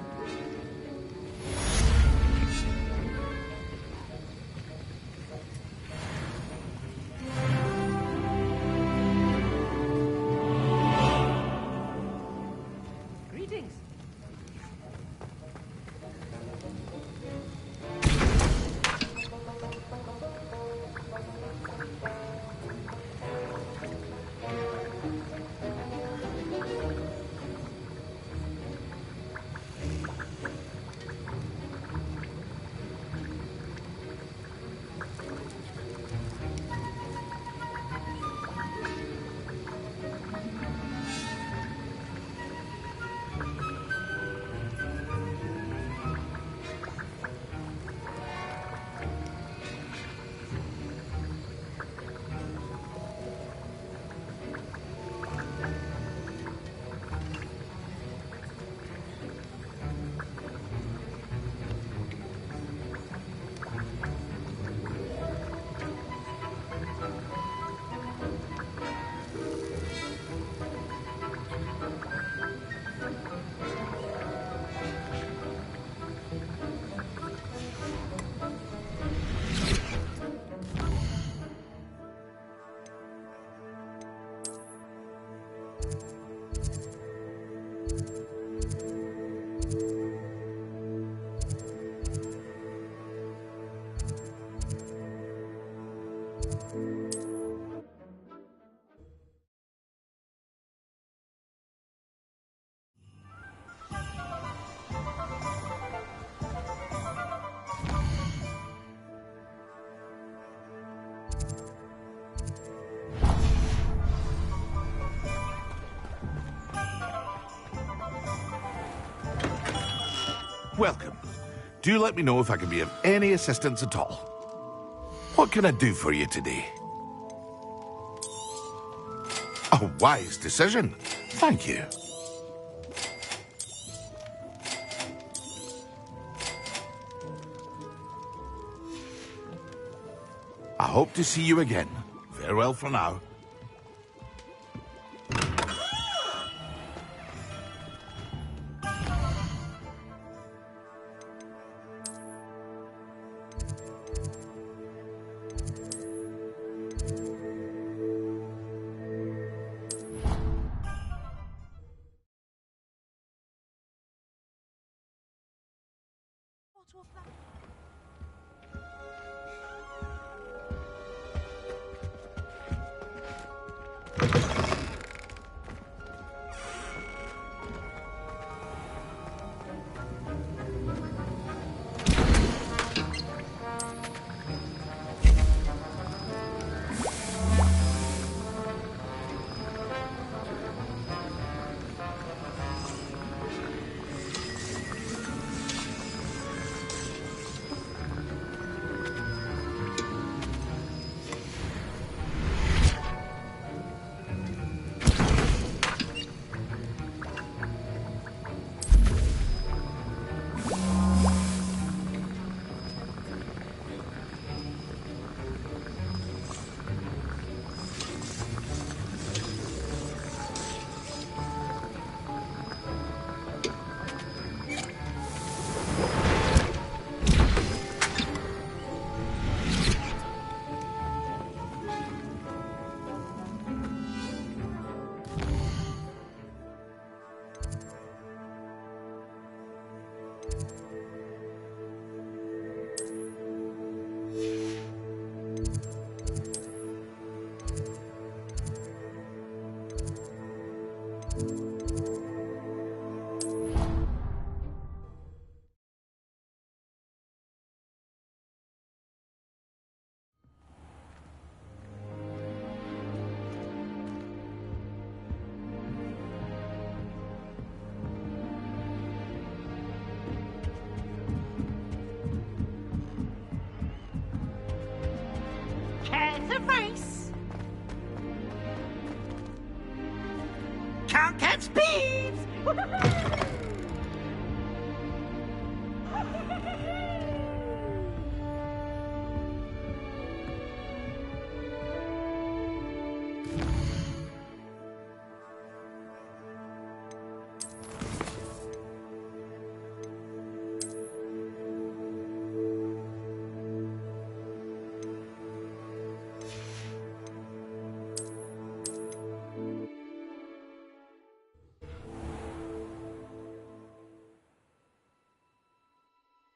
welcome. Do let me know if I can be of any assistance at all. What can I do for you today? A wise decision. Thank you. I hope to see you again. Farewell for now. Care to race? Can't catch Peeves!